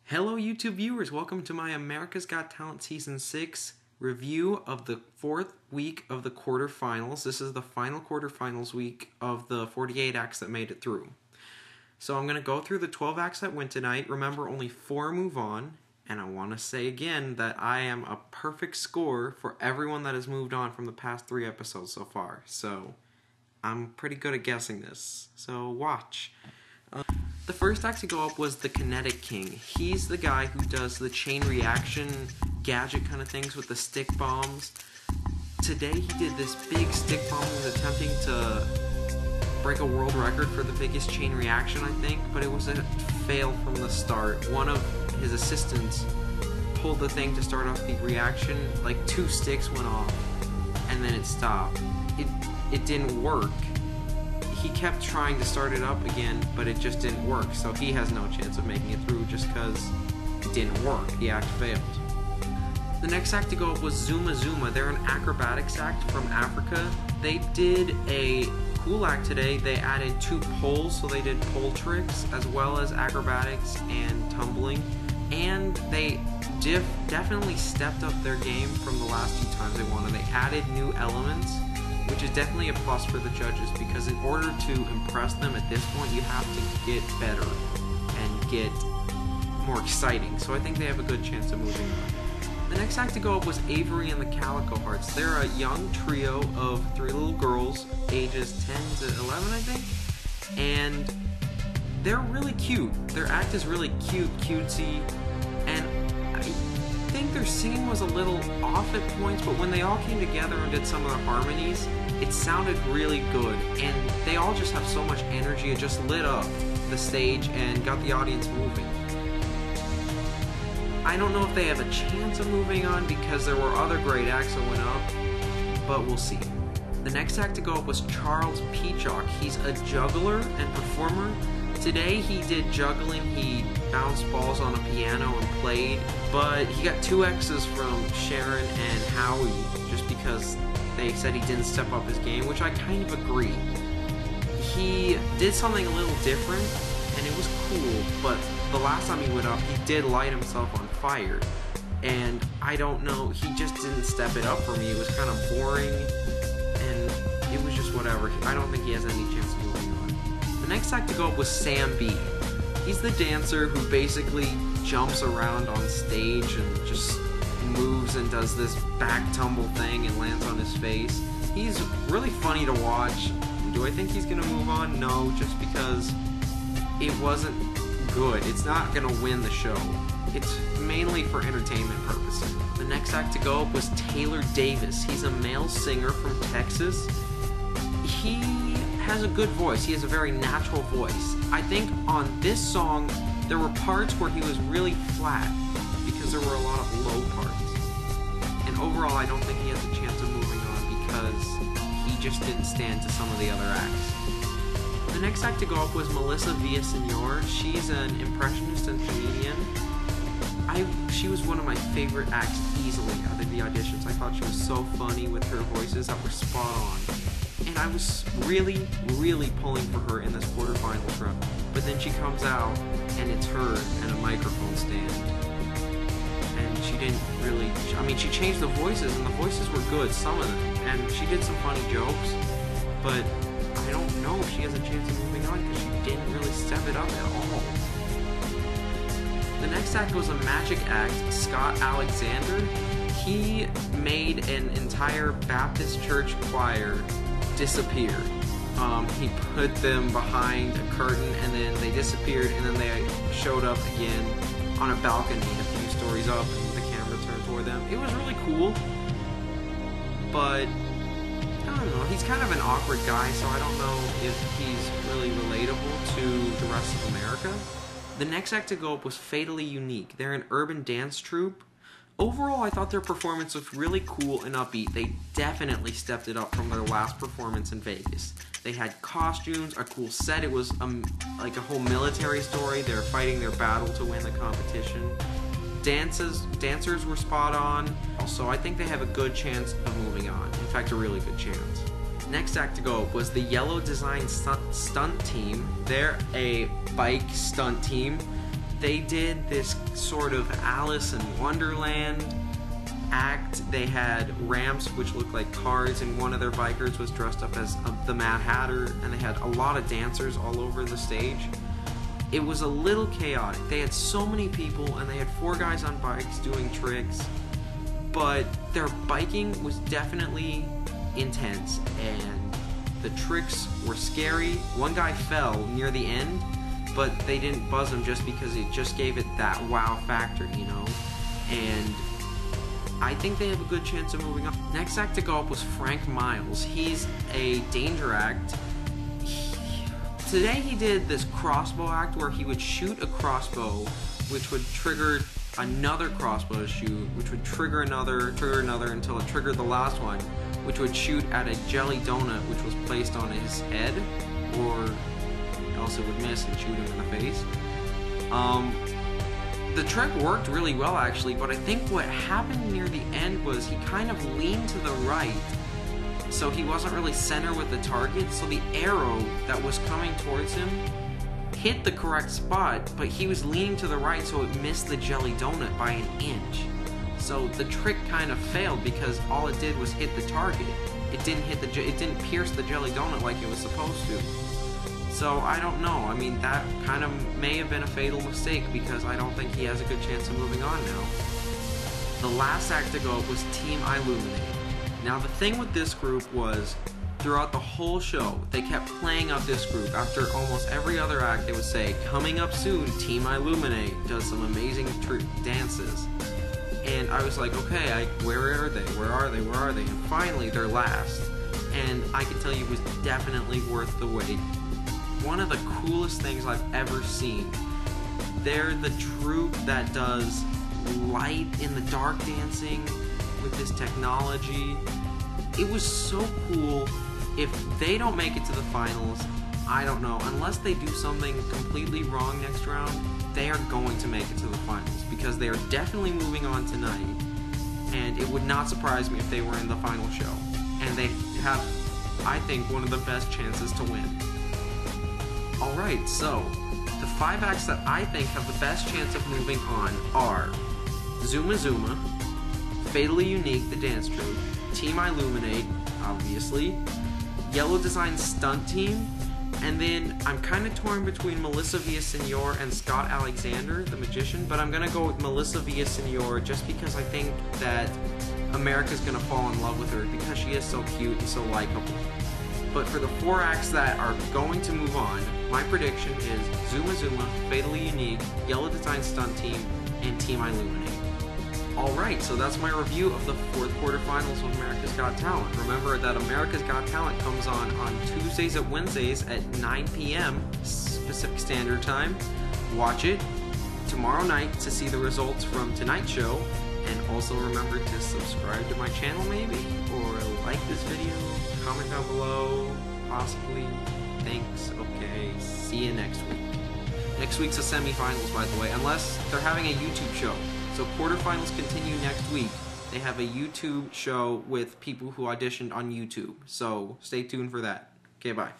Hello YouTube viewers, welcome to my America's Got Talent Season 6 review of the 4th week of the quarterfinals. This is the final quarterfinals week of the 48 acts that made it through. So I'm going to go through the 12 acts that went tonight. Remember, only 4 move on, and I want to say again that I am a perfect score for everyone that has moved on from the past 3 episodes so far. So I'm pretty good at guessing this, so watch. The first act to go up was the Kinetic King. He's the guy who does the chain reaction gadget kind of things with the stick bombs. Today he did this big stick bomb. He was attempting to break a world record for the biggest chain reaction, I think, but it was a fail from the start. One of his assistants pulled the thing to start off the reaction, like 2 sticks went off, and then it stopped. It didn't work. He kept trying to start it up again, but it just didn't work, so he has no chance of making it through just because it didn't work. The act failed. The next act to go up was Zuma Zuma. They're an acrobatics act from Africa. They did a cool act today. They added 2 poles, so they did pole tricks as well as acrobatics and tumbling, and they definitely stepped up their game from the last few times they won, and they added new elements, which is definitely a plus for the judges, because in order to impress them at this point, you have to get better and get more exciting. So I think they have a good chance of moving on. The next act to go up was Avery and the Calico Hearts. They're a young trio of 3 little girls, ages 10 to 11, I think, and they're really cute. Their act is really cute, cutesy, and I think their singing was a little off at points, but when they all came together and did some of the harmonies, it sounded really good, and they all just have so much energy. It just lit up the stage and got the audience moving. I don't know if they have a chance of moving on because there were other great acts that went up, but we'll see. The next act to go up was Charles Peacock. He's a juggler and performer. Today he did juggling. He bounced balls on a piano and played, but he got 2 X's from Sharon and Howie just because they said he didn't step up his game, which I kind of agree. He did something a little different, and it was cool, but the last time he went up, he did light himself on fire, and I don't know, he just didn't step it up for me. It was kind of boring, and it was just whatever. I don't think he has any chance of moving on. The next act to go up was Sam B. He's the dancer who basically jumps around on stage and just moves and does this back tumble thing and lands on his face. He's really funny to watch. Do I think he's gonna move on? No, just because it wasn't good. It's not gonna win the show. It's mainly for entertainment purposes. The next act to go up was Taylor Davis. He's a male singer from Texas. He has a good voice. He has a very natural voice. I think on this song there were parts where he was really flat because there were a lot of low parts. And overall, I don't think he has a chance of moving on because he just didn't stand to some of the other acts. The next act to go up was Melissa Villaseñor. She's an impressionist and comedian. She was one of my favorite acts easily out of the auditions. I thought she was so funny with her voices that were spot on. And I was really, really pulling for her in this quarterfinals run. But then she comes out, and it's her and a microphone stand. And she didn't really, I mean, she changed the voices, and the voices were good, some of them. And she did some funny jokes, but I don't know if she has a chance of moving on because she didn't really step it up at all. The next act was a magic act, Scott Alexander. He made an entire Baptist church choir disappear. He put them behind a curtain, and then they disappeared, and then they showed up again on a balcony a few stories up, and the camera turned toward them. It was really cool, but I don't know, he's kind of an awkward guy, so I don't know if he's really relatable to the rest of America. The next act to go up was Fatally Unique. They're an urban dance troupe. Overall, I thought their performance was really cool and upbeat. They definitely stepped it up from their last performance in Vegas. They had costumes, a cool set. It was like a whole military story. They were fighting their battle to win the competition. Dancers were spot on. So I think they have a good chance of moving on. In fact, a really good chance. Next act to go was the Yellow Design Stunt Team. They're a bike stunt team. they did this sort of Alice in Wonderland act. They had ramps which looked like cars, and one of their bikers was dressed up as the Mad Hatter, and they had a lot of dancers all over the stage. It was a little chaotic. They had so many people, and they had 4 guys on bikes doing tricks, but their biking was definitely intense, and the tricks were scary. One guy fell near the end, but they didn't buzz him just because it just gave it that wow factor, you know? And I think they have a good chance of moving up. Next act to go up was Frank Miles. He's a danger act. Today he did this crossbow act where he would shoot a crossbow, which would trigger another crossbow to shoot, which would trigger another until it triggered the last one, which would shoot at a jelly donut which was placed on his head, or else it would miss and shoot him in the face. The trick worked really well actually, but I think what happened near the end was he kind of leaned to the right, so he wasn't really center with the target, so the arrow that was coming towards him hit the correct spot, but he was leaning to the right, so it missed the jelly donut by an inch. So the trick kind of failed because all it did was hit the target. It didn't pierce the jelly donut like it was supposed to. So I don't know. I mean, that kind of may have been a fatal mistake because I don't think he has a good chance of moving on now. The last act to go up was Team Illuminate. Now the thing with this group was, throughout the whole show, they kept playing up this group. After almost every other act, they would say, "Coming up soon, Team Illuminate does some amazing dances." And I was like, okay, where are they? Where are they? Where are they? And finally, they're last. And I can tell you it was definitely worth the wait. One of the coolest things I've ever seen. They're the troupe that does light in the dark dancing with this technology. It was so cool. If they don't make it to the finals, I don't know. Unless they do something completely wrong next round, they are going to make it to the finals because they are definitely moving on tonight. And it would not surprise me if they were in the final show. And they have, I think, one of the best chances to win. Alright, so the 5 acts that I think have the best chance of moving on are Zuma Zuma, Fatally Unique, the dance troupe, Team Illuminate, obviously, Yellow Design Stunt Team, and then I'm kind of torn between Melissa Villasenor and Scott Alexander, the magician, but I'm going to go with Melissa Villasenor just because I think that America's going to fall in love with her because she is so cute and so likable. But for the 4 acts that are going to move on, my prediction is Zuma Zuma, Fatally Unique, Yellow Design Stunt Team, and Team Illuminate. Alright, so that's my review of the 4th quarterfinals of America's Got Talent. Remember that America's Got Talent comes on Tuesdays and Wednesdays at 9 p.m. Pacific Standard Time. Watch it tomorrow night to see the results from tonight's show. And also remember to subscribe to my channel maybe, or like this video, comment down below, possibly. Thanks, okay, see you next week. Next week's the semifinals, by the way, unless they're having a YouTube show. So quarterfinals continue next week. They have a YouTube show with people who auditioned on YouTube. So stay tuned for that. Okay, bye.